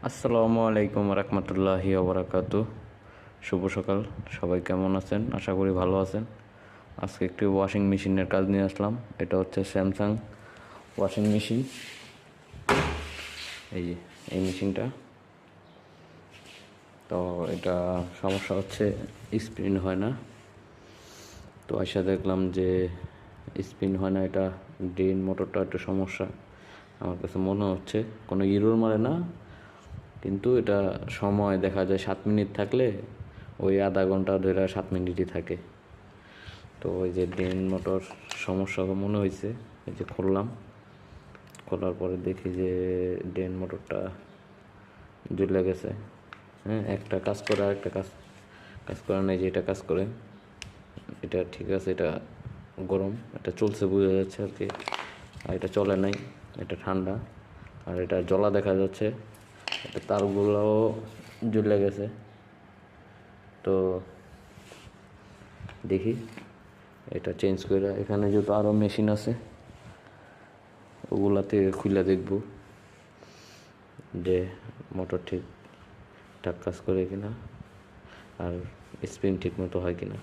আসসালামু আলাইকুম রহমতুল্লাহি ওবরাকাতু। শুভ সকাল, সবাই কেমন আছেন? আশা করি ভালো আছেন। আজকে একটি ওয়াশিং মেশিনের কাজ নিয়ে আসলাম। এটা হচ্ছে স্যামসাং ওয়াশিং মেশিন। এই মেশিনটা তো এটা সমস্যা হচ্ছে স্পিন হয় না। তো আইসা দেখলাম যে স্পিন হয় না, এটা ড্রেন মোটরটা একটু সমস্যা আমার কাছে মনে হচ্ছে। কোনো ইরোর মারে না, কিন্তু এটা সময় দেখা যায় 7 মিনিট থাকলে ওই আধা ঘন্টা ধরে 7 মিনিটই থাকে। তো ওই যে ড্রেন মোটর সমস্যা মনে হয়েছে। এই যে খোলার পরে দেখি যে ড্রেন মোটরটা জ্বলে গেছে। হ্যাঁ, একটা কাজ করে আর একটা কাজ করে নাই। যে এটা কাজ করে, এটা ঠিক আছে, এটা গরম, এটা চলছে বোঝা যাচ্ছে আর কি। আর এটা চলে নাই, এটা ঠান্ডা। আর এটা জ্বলা দেখা যাচ্ছে, এটা তারগুলোও জ্বলে গেছে। তো দেখি এটা চেঞ্জ করে, এখানে যেহেতু আরও মেশিন আছে ওগুলাতে খুলে দেখব যে মোটর ঠিকঠাক কাজ করে কিনা আর স্পিন ঠিক মতো হয় কিনা।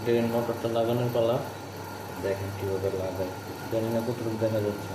ড্রেন মোটরটা লাগানোর পালা, দেখেন কীভাবে লাগায়। জানি না কতটুকু দেখা যাচ্ছে।